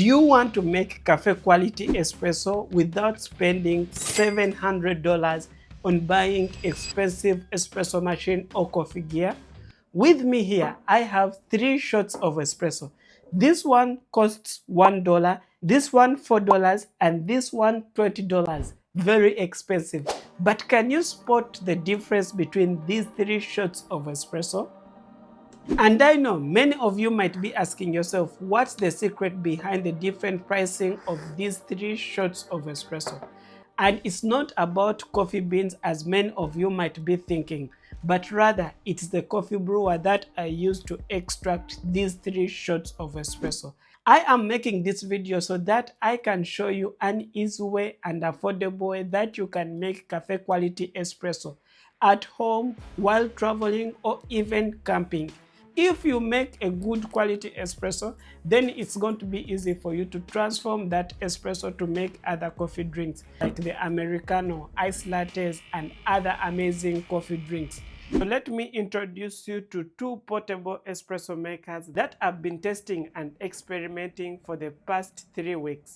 Do you want to make cafe quality espresso without spending $700 on buying expensive espresso machine or coffee gear? With me here, I have 3 shots of espresso. This one costs $1, this one $4, and this one $20. Very expensive. But can you spot the difference between these 3 shots of espresso? And I know many of you might be asking yourself, what's the secret behind the different pricing of these 3 shots of espresso? And it's not about coffee beans as many of you might be thinking, but rather it's the coffee brewer that I use to extract these 3 shots of espresso. I am making this video so that I can show you an easy way and affordable way that you can make cafe quality espresso at home, while traveling, or even camping. If you make a good quality espresso, then it's going to be easy for you to transform that espresso to make other coffee drinks like the Americano, iced lattes, and other amazing coffee drinks. So let me introduce you to 2 portable espresso makers that I've been testing and experimenting for the past 3 weeks.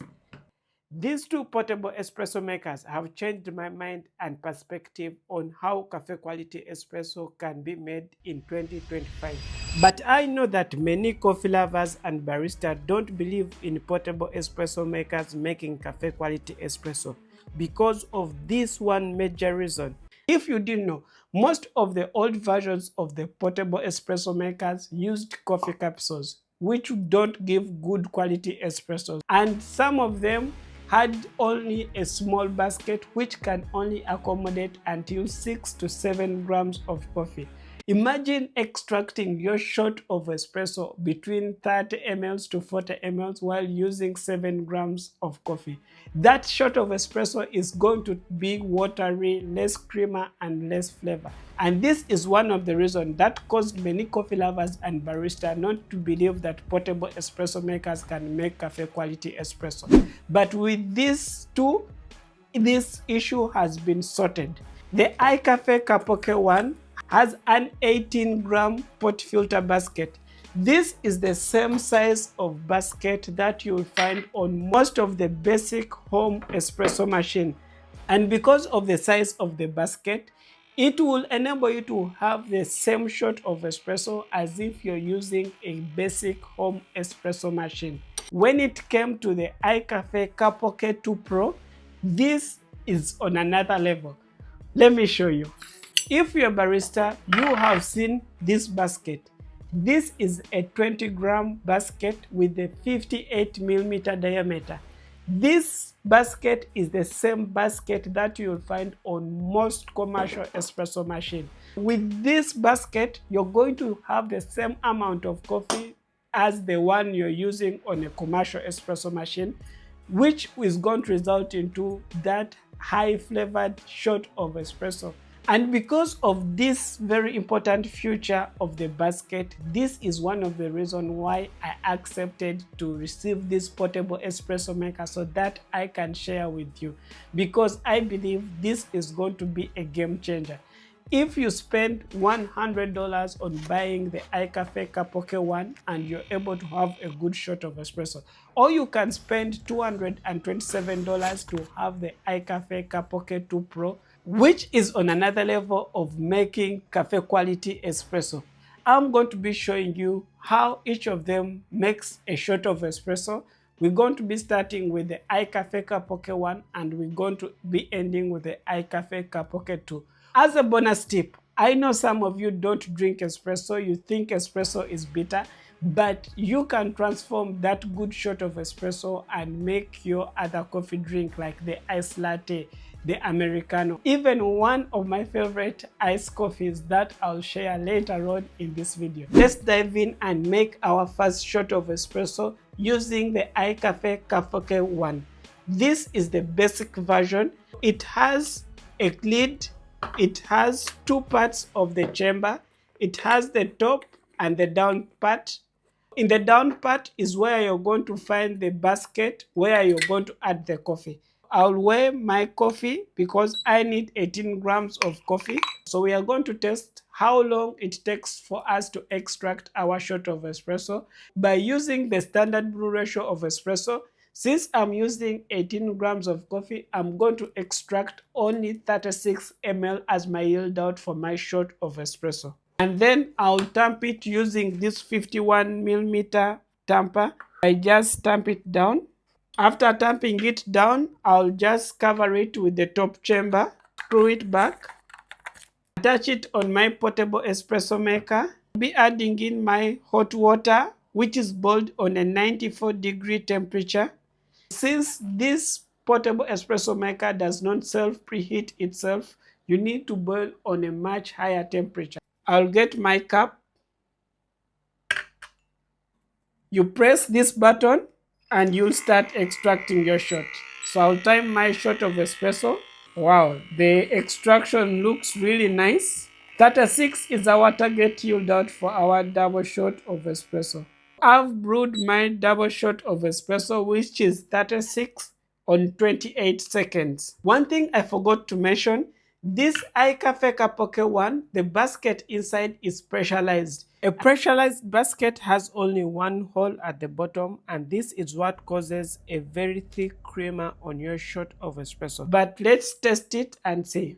These 2 portable espresso makers have changed my mind and perspective on how cafe quality espresso can be made in 2025. But I know that many coffee lovers and baristas don't believe in portable espresso makers making cafe quality espresso because of this one major reason. If you didn't know, most of the old versions of the portable espresso makers used coffee capsules, which don't give good quality espressos, and some of them had only a small basket which can only accommodate until 6 to 7 grams of coffee. Imagine extracting your shot of espresso between 30 ml to 40 ml while using 7 grams of coffee. That shot of espresso is going to be watery, less creamer, and less flavor. And this is one of the reasons that caused many coffee lovers and baristas not to believe that portable espresso makers can make cafe quality espresso. But with these 2, this issue has been sorted. The IKAPE K1 has an 18-gram pot filter basket. This is the same size of basket that you will find on most of the basic home espresso machine. And because of the size of the basket, it will enable you to have the same shot of espresso as if you're using a basic home espresso machine. When it came to the IKAPE K2 Pro, this is on another level. Let me show you. If you're a barista, you have seen this basket. This is a 20-gram basket with a 58mm diameter. This basket is the same basket that you'll find on most commercial espresso machines. With this basket, you're going to have the same amount of coffee as the one you're using on a commercial espresso machine, which is going to result into that high flavored shot of espresso. And because of this very important feature of the basket, this is one of the reasons why I accepted to receive this portable espresso maker so that I can share with you, because I believe this is going to be a game changer. If you spend $100 on buying the IKAPE Capok K1 and you're able to have a good shot of espresso, or you can spend $227 to have the IKAPE Capok K2 Pro, which is on another level of making cafe quality espresso. I'm going to be showing you how each of them makes a shot of espresso. We're going to be starting with the IKAPE Capok K1 and we're going to be ending with the IKAPE Capok K2. As a bonus tip, I know some of you don't drink espresso, you think espresso is bitter, but you can transform that good shot of espresso and make your other coffee drink like the iced latte, the Americano, even one of my favorite iced coffees that I'll share later on in this video. Let's dive in and make our first shot of espresso using the IKAPE Capok K1. This is the basic version. It has a lid. It has 2 parts of the chamber. It has the top and the down part. In the down part is where you're going to find the basket where you're going to add the coffee. I'll weigh my coffee because I need 18 grams of coffee. So we are going to test how long it takes for us to extract our shot of espresso by using the standard brew ratio of espresso. Since I'm using 18 grams of coffee, I'm going to extract only 36 ml as my yield out for my shot of espresso. And then I'll tamp it using this 51 millimeter tamper. I just tamp it down. After tamping it down, I'll just cover it with the top chamber, screw it back, attach it on my portable espresso maker. I'll be adding in my hot water, which is boiled on a 94-degree temperature. Since this portable espresso maker does not self-preheat itself, you need to boil on a much higher temperature. I'll get my cup. You press this button and you'll start extracting your shot. So I'll time my shot of espresso. Wow, the extraction looks really nice. 36 is our target yield out for our double shot of espresso. I've brewed my double shot of espresso, which is 36 on 28 seconds. One thing I forgot to mention, this IKAPE K1, the basket inside is pressurized. A pressurized basket has only one hole at the bottom, and this is what causes a very thick creamer on your shot of espresso. But let's test it and see.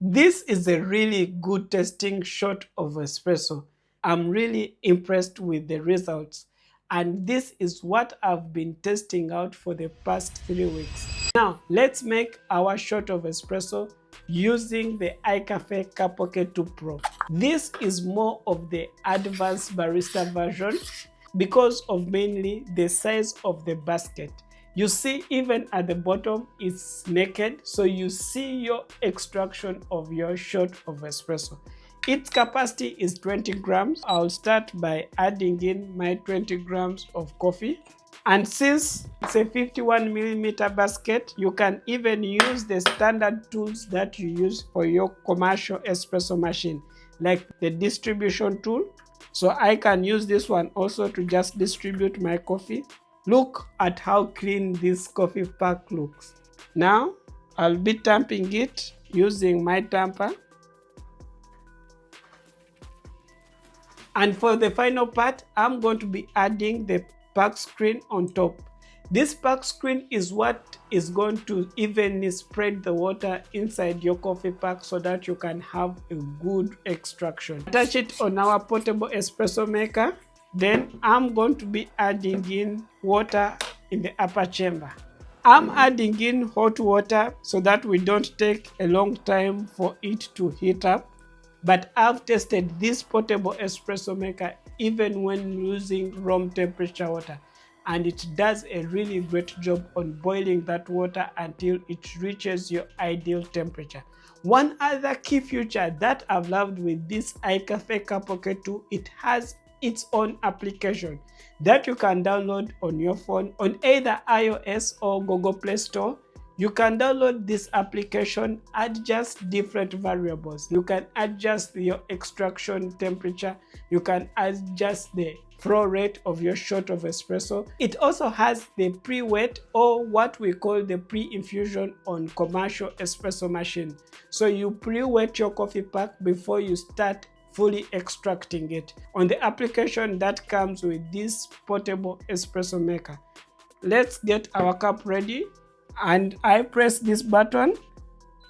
This is a really good tasting shot of espresso. I'm really impressed with the results. And this is what I've been testing out for the past 3 weeks. Now, let's make our shot of espresso using the IKAPE K2 Pro. This is more of the advanced barista version because of mainly the size of the basket. You see, even at the bottom, it's naked, so you see your extraction of your shot of espresso. Its capacity is 20 grams. I'll start by adding in my 20 grams of coffee. And since it's a 51 millimeter basket, you can even use the standard tools that you use for your commercial espresso machine, like the distribution tool. So I can use this one also to just distribute my coffee. Look at how clean this coffee pack looks. Now, I'll be tamping it using my tamper. And for the final part, I'm going to be adding the pack screen on top. This pack screen is what is going to evenly spread the water inside your coffee pack so that you can have a good extraction. Attach it on our portable espresso maker. Then I'm going to be adding in water in the upper chamber. I'm adding in hot water so that we don't take a long time for it to heat up. But I've tested this portable espresso maker even when using room temperature water, and it does a really great job on boiling that water until it reaches your ideal temperature. One other key feature that I've loved with this IKAPE K2, it has its own application that you can download on your phone on either iOS or Google Play Store. You can download this application, adjust different variables. You can adjust your extraction temperature. You can adjust the flow rate of your shot of espresso. It also has the pre-wet, or what we call the pre-infusion on commercial espresso machine. So you pre-wet your coffee pack before you start fully extracting it on the application that comes with this portable espresso maker. Let's get our cup ready. And I press this button,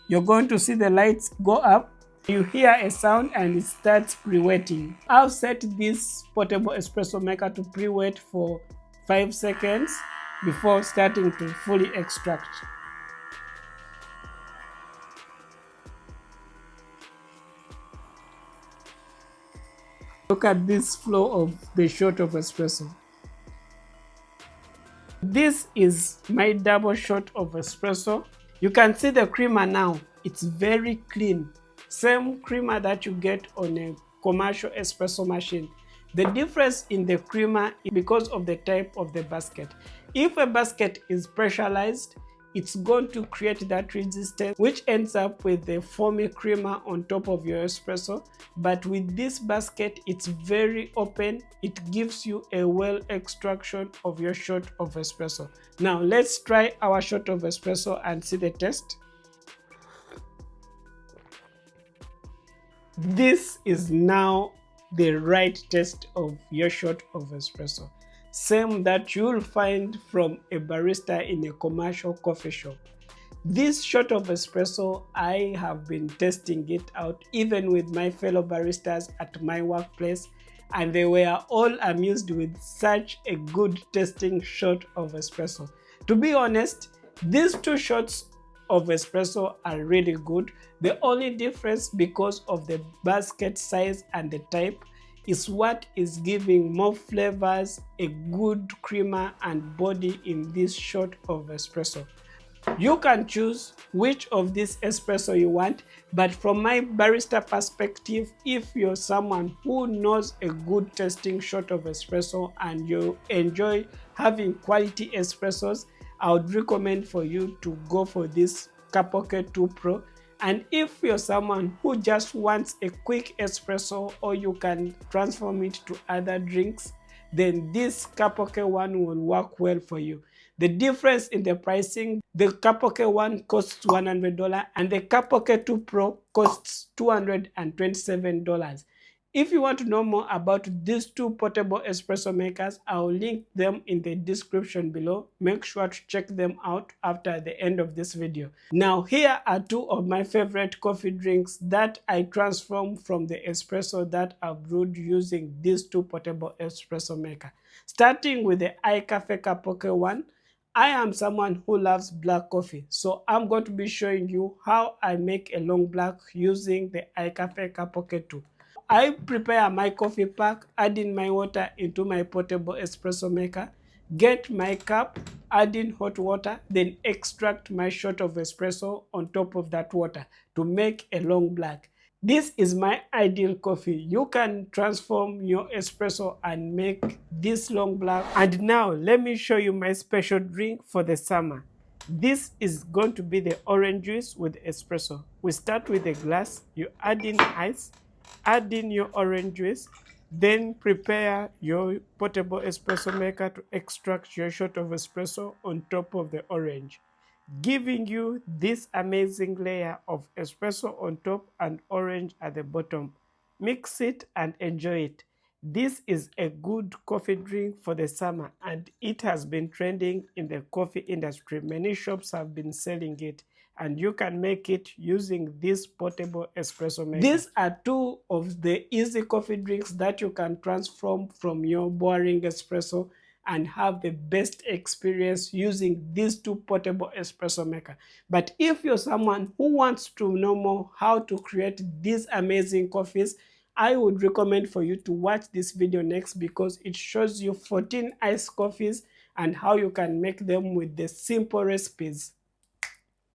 you're going to see the lights go up. You hear a sound and it starts pre-wetting. I've set this portable espresso maker to pre-wet for 5 seconds before starting to fully extract. Look at this flow of the shot of espresso. This is my double shot of espresso. You can see the creamer now. It's very clean. Same creamer that you get on a commercial espresso machine. The difference in the creamer is because of the type of the basket. If a basket is pressurized, it's going to create that resistance, which ends up with the foamy creamer on top of your espresso. But with this basket, it's very open. It gives you a well extraction of your shot of espresso. Now let's try our shot of espresso and see the taste. This is now the right taste of your shot of espresso. Same that you'll find from a barista in a commercial coffee shop. This shot of espresso, I have been testing it out even with my fellow baristas at my workplace, and they were all amused with such a good tasting shot of espresso. To be honest, these two shots of espresso are really good. The only difference, because of the basket size and the type, is what is giving more flavors, a good creamer and body in this shot of espresso. You can choose which of this espresso you want, but from my barista perspective, if you're someone who knows a good tasting shot of espresso and you enjoy having quality espressos, I would recommend for you to go for this Capok K2 Pro. And if you're someone who just wants a quick espresso, or you can transform it to other drinks, then this Capok K1 will work well for you. The difference in the pricing, the Capok K1 costs $100 and the Capok K2 Pro costs $227. If you want to know more about these two portable espresso makers, I'll link them in the description below. Make sure to check them out after the end of this video. Now, here are two of my favorite coffee drinks that I transformed from the espresso that I brewed using these two portable espresso makers. Starting with the IKAPE K1. I am someone who loves black coffee, so I'm going to be showing you how I make a long black using the IKAPE K2. I prepare my coffee pack, adding my water into my portable espresso maker, get my cup, add in hot water, then extract my shot of espresso on top of that water to make a long black. This is my ideal coffee. You can transform your espresso and make this long black. And now let me show you my special drink for the summer. This is going to be the orange juice with espresso. We start with a glass, you add in ice, add in your orange juice, then prepare your portable espresso maker to extract your shot of espresso on top of the orange, giving you this amazing layer of espresso on top and orange at the bottom. Mix it and enjoy it. This is a good coffee drink for the summer, and it has been trending in the coffee industry. Many shops have been selling it, and you can make it using this portable espresso maker. These are two of the easy coffee drinks that you can transform from your boring espresso and have the best experience using these two portable espresso maker. But if you're someone who wants to know more how to create these amazing coffees, I would recommend for you to watch this video next, because it shows you 14 iced coffees and how you can make them with the simple recipes.